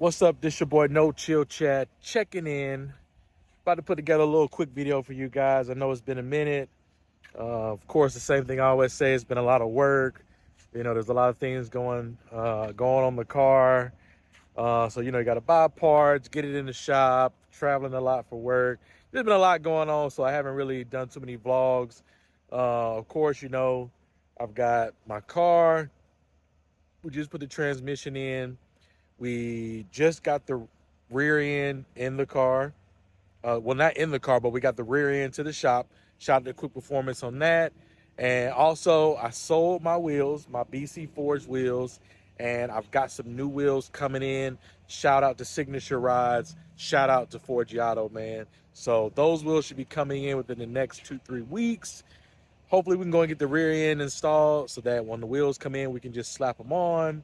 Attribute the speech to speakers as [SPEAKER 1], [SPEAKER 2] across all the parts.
[SPEAKER 1] What's up? This your boy No Chill Chat checking in. About to put together a little quick video for you guys. I know it's been a minute. Of course, the same thing I always say. It's been a lot of work. You know, there's a lot of things going on the car. So you know, you got to buy parts, get it in the shop. Traveling a lot for work. There's been a lot going on, so I haven't really done too many vlogs. Of course, you know, I've got my car. We just put the transmission in. We just got the rear end in the car. Well, not in the car, but we got the rear end to the shop. Shot the quick performance on that. And also, I sold my wheels, my BC Forge wheels, and I've got some new wheels coming in. Shout out to Signature Rides. Shout out to Forgiato, man. So those wheels should be coming in within the next 2-3 weeks. Hopefully, we can go and get the rear end installed so that when the wheels come in, we can just slap them on.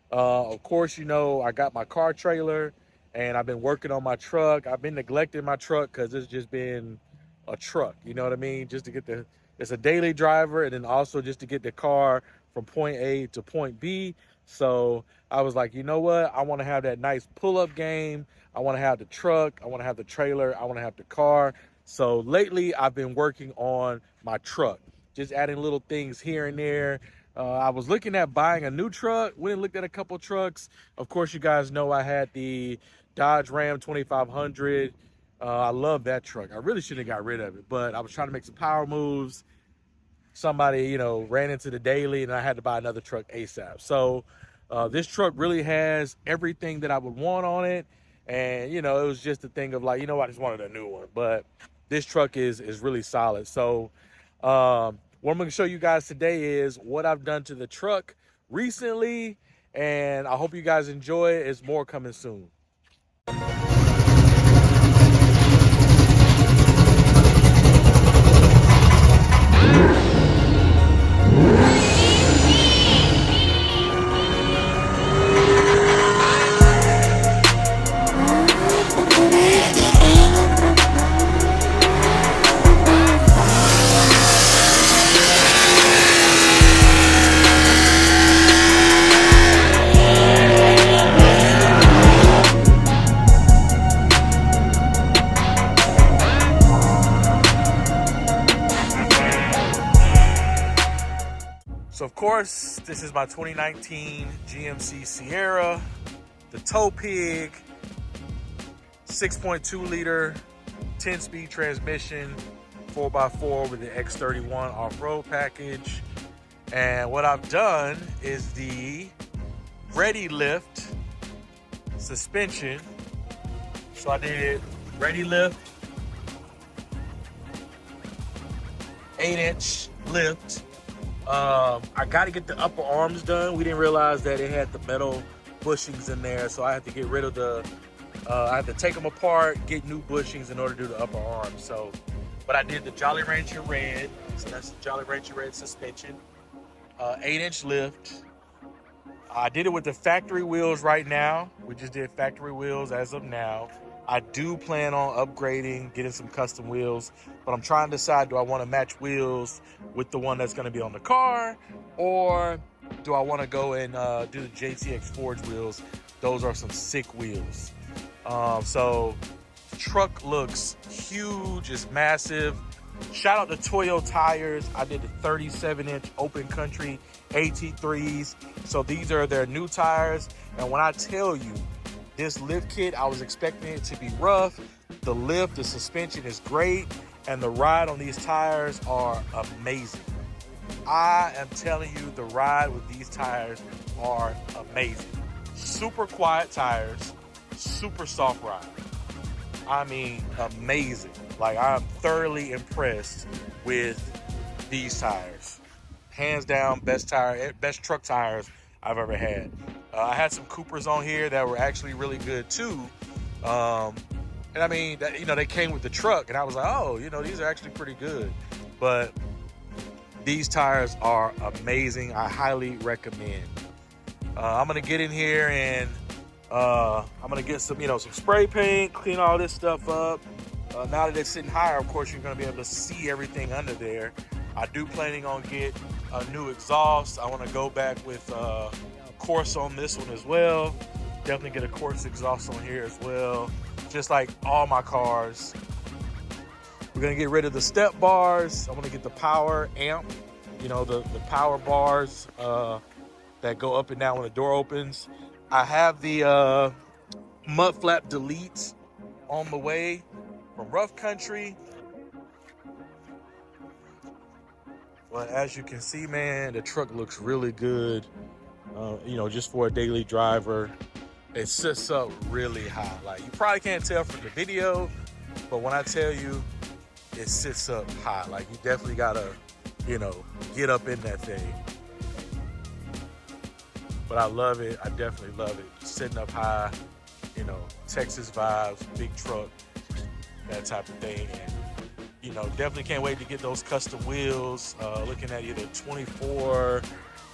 [SPEAKER 1] Of course, you know, I got my car trailer and I've been working on my truck. I've been neglecting my truck because it's just been a truck, you know what I mean? Just to get it's a daily driver, and then also just to get the car from point A to point B. So I was like, you know what? I want to have that nice pull-up game. I want to have the truck. I want to have the trailer. I want to have the car. So lately I've been working on my truck, just adding little things here and there. I was looking at buying a new truck. Went and looked at a couple trucks. Of course, you guys know I had the Dodge Ram 2500. I love that truck. I really should have got rid of it, but I was trying to make some power moves. Somebody, you know, ran into the daily, and I had to buy another truck ASAP. So this truck really has everything that I would want on it. And, you know, it was just a thing of like, you know, I just wanted a new one. But this truck is really solid. So what I'm going to show you guys today is what I've done to the truck recently, and I hope you guys enjoy it. It's more coming soon. So of course, this is my 2019 GMC Sierra, the Tow Pig, 6.2 liter, 10-speed transmission, 4x4 with the X31 off-road package. And what I've done is the Ready Lift suspension. So I did Ready Lift, 8-inch lift. I got to get the upper arms done. We didn't realize that it had the metal bushings in there, so I had to get rid of I had to take them apart, get new bushings in order to do the upper arms. So, but I did the Jolly Rancher Red, so that's the Jolly Rancher Red suspension, 8-inch lift. I did it with the factory wheels right now. We just did factory wheels as of now. I do plan on upgrading, getting some custom wheels, but I'm trying to decide, do I want to match wheels with the one that's going to be on the car, or do I want to go and do the JTX Forge wheels? Those are some sick wheels. So the truck looks huge, it's massive. Shout out to Toyo Tires. I did the 37-inch open country AT3s. So these are their new tires. And when I tell you, this lift kit, I was expecting it to be rough. The lift, the suspension is great, and the ride on these tires are amazing. I am telling you, the ride with these tires are amazing. Super quiet tires, super soft ride. I mean, amazing. Like, I'm thoroughly impressed with these tires. Hands down, best truck tires I've ever had. I had some Coopers on here that were actually really good too. And I mean, you know, they came with the truck, and I was like, oh, you know, these are actually pretty good. But these tires are amazing. I highly recommend. I'm gonna get in here and I'm gonna get some, you know, some spray paint, clean all this stuff up. Now that it's sitting higher, of course, you're gonna be able to see everything under there. I do planning on get a new exhaust. I want to go back with course on this one as well. Definitely get a Corsa exhaust on here as well, just like all my cars. We're gonna get rid of the step bars. I'm gonna get the power amp, you know, the power bars that go up and down when the door opens. I have the mud flap deletes on the way from Rough Country. But as you can see, man, the truck looks really good. You know, just for a daily driver, it sits up really high. Like, you probably can't tell from the video, but when I tell you, it sits up high. Like, you definitely gotta, you know, get up in that thing. But I love it. I definitely love it. Sitting up high, you know, Texas vibes, big truck, that type of thing. And, you know, definitely can't wait to get those custom wheels. Looking at either 24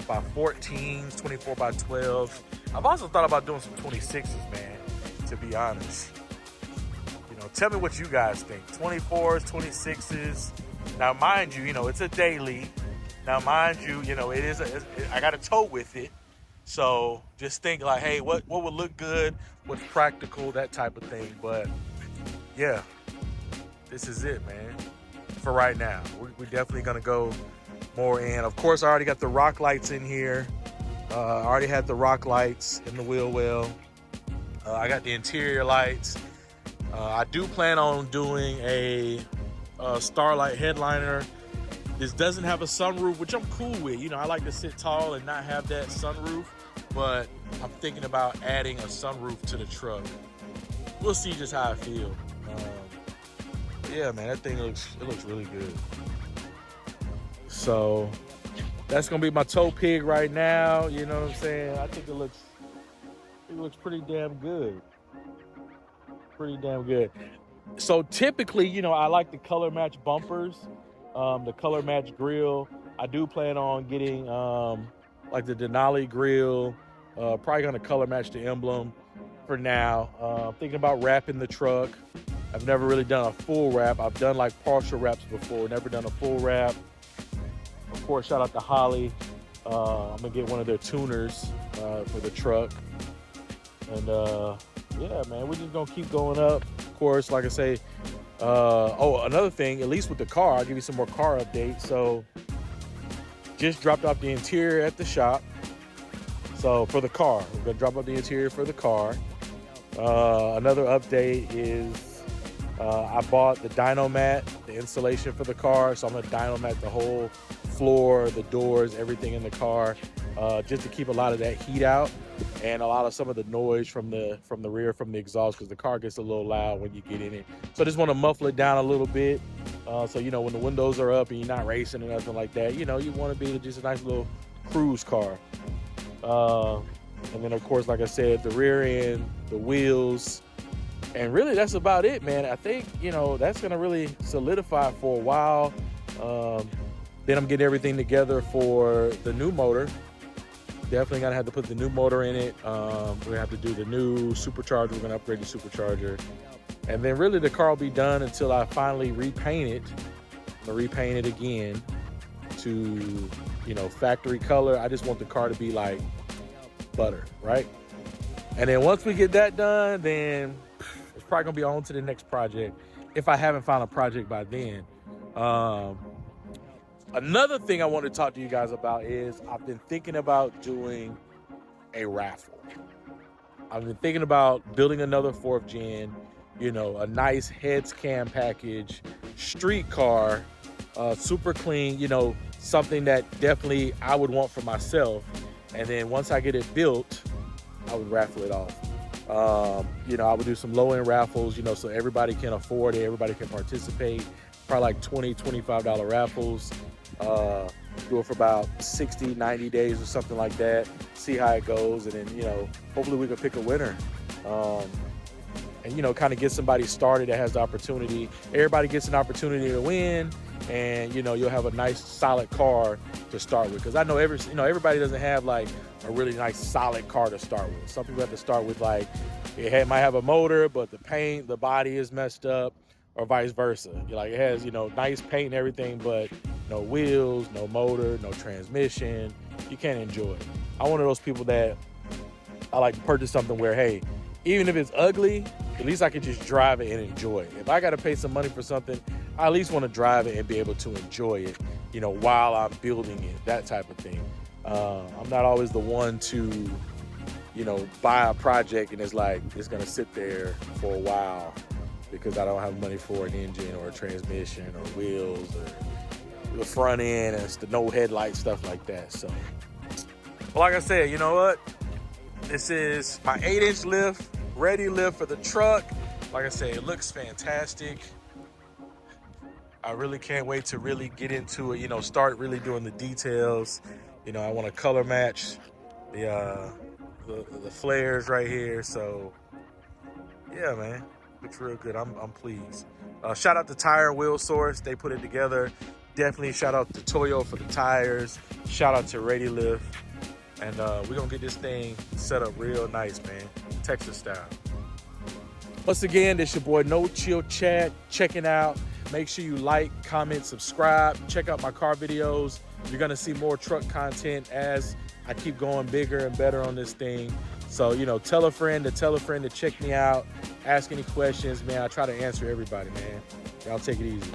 [SPEAKER 1] by 14s, 24 by 12s. I've also thought about doing some 26s, man, to be honest. You know, tell me what you guys think. 24s, 26s. Now, mind you, you know, it's a daily. Now, mind you, you know, I got a tow with it. So just think like, hey, what would look good, what's practical, that type of thing. But yeah, this is it, man, for right now. We're definitely gonna go more in. Of course, I already got the rock lights in here. I already had the rock lights in the wheel well. I got the interior lights. I do plan on doing a Starlight headliner. This doesn't have a sunroof, which I'm cool with. You know, I like to sit tall and not have that sunroof, but I'm thinking about adding a sunroof to the truck. We'll see just how I feel. Yeah, man, that thing looks really good. So that's gonna be my tow pig right now. You know what I'm saying? I think it looks pretty damn good. Pretty damn good. So typically, you know, I like the color match bumpers. The color match grill. I do plan on getting like the Denali grill. Probably gonna color match the emblem for now. Thinking about wrapping the truck. I've never really done a full wrap. I've done like partial wraps before, never done a full wrap. Of course, shout out to Holly. I'm gonna get one of their tuners for the truck. And yeah, man, we're just gonna keep going up. Of course, like I say, another thing, at least with the car, I'll give you some more car updates. So just dropped off the interior at the shop. So for the car, we're gonna drop off the interior for the car. Another update is I bought the Dynomat, the insulation for the car. So I'm gonna Dynomat the whole floor, the doors, everything in the car, just to keep a lot of that heat out and a lot of some of the noise from the rear, from the exhaust, because the car gets a little loud when you get in it. So I just want to muffle it down a little bit. So, you know, when the windows are up and you're not racing or nothing like that, you know, you want to be just a nice little cruise car. And then, of course, like I said, the rear end, the wheels, and really that's about it, man. I think, you know, that's going to really solidify for a while. Then I'm getting everything together for the new motor. Definitely gonna have to put the new motor in it. We're gonna have to do the new supercharger. We're gonna upgrade the supercharger. And then really the car will be done until I finally repaint it. I'm gonna repaint it again to, you know, factory color. I just want the car to be like butter, right? And then once we get that done, then it's probably gonna be on to the next project if I haven't found a project by then. Another thing I want to talk to you guys about is I've been thinking about doing a raffle. I've been thinking about building another 4th gen, you know, a nice heads cam package, street car, super clean, you know, something that definitely I would want for myself. And then once I get it built, I would raffle it off. You know, I would do some low-end raffles, you know, so everybody can afford it, everybody can participate. Probably like $20, $25 raffles. Do it for about 60, 90 days or something like that. See how it goes. And then, you know, hopefully we can pick a winner. And, you know, kind of get somebody started that has the opportunity. Everybody gets an opportunity to win. And, you know, you'll have a nice solid car to start with. Because I know everybody doesn't have like a really nice solid car to start with. Some people have to start with like, might have a motor, but the paint, the body is messed up, or vice versa. Like it has, you know, nice paint and everything, but no wheels, no motor, no transmission. You can't enjoy it. I'm one of those people that I like to purchase something where, hey, even if it's ugly, at least I can just drive it and enjoy it. If I got to pay some money for something, I at least want to drive it and be able to enjoy it, while I'm building it, that type of thing. I'm not always the one to, buy a project and it's like, it's going to sit there for a while because I don't have money for an engine or a transmission or wheels or the front end and the no headlight, stuff like that. So, like I said, you know what? This is my 8-inch lift, ready lift for the truck. Like I said, it looks fantastic. I really can't wait to really get into it, start really doing the details. I want to color match the flares right here. So yeah, man, looks real good. I'm pleased. Shout out to Tire and Wheel Source. They put it together. Definitely shout out to Toyo for the tires. Shout out to Ready Lift. And we're going to get this thing set up real nice, man. Texas style. Once again, this your boy No Chill Chad checking out. Make sure you like, comment, subscribe. Check out my car videos. You're going to see more truck content as I keep going bigger and better on this thing. So, tell a friend to check me out. Ask any questions, man. I try to answer everybody, man. Y'all take it easy.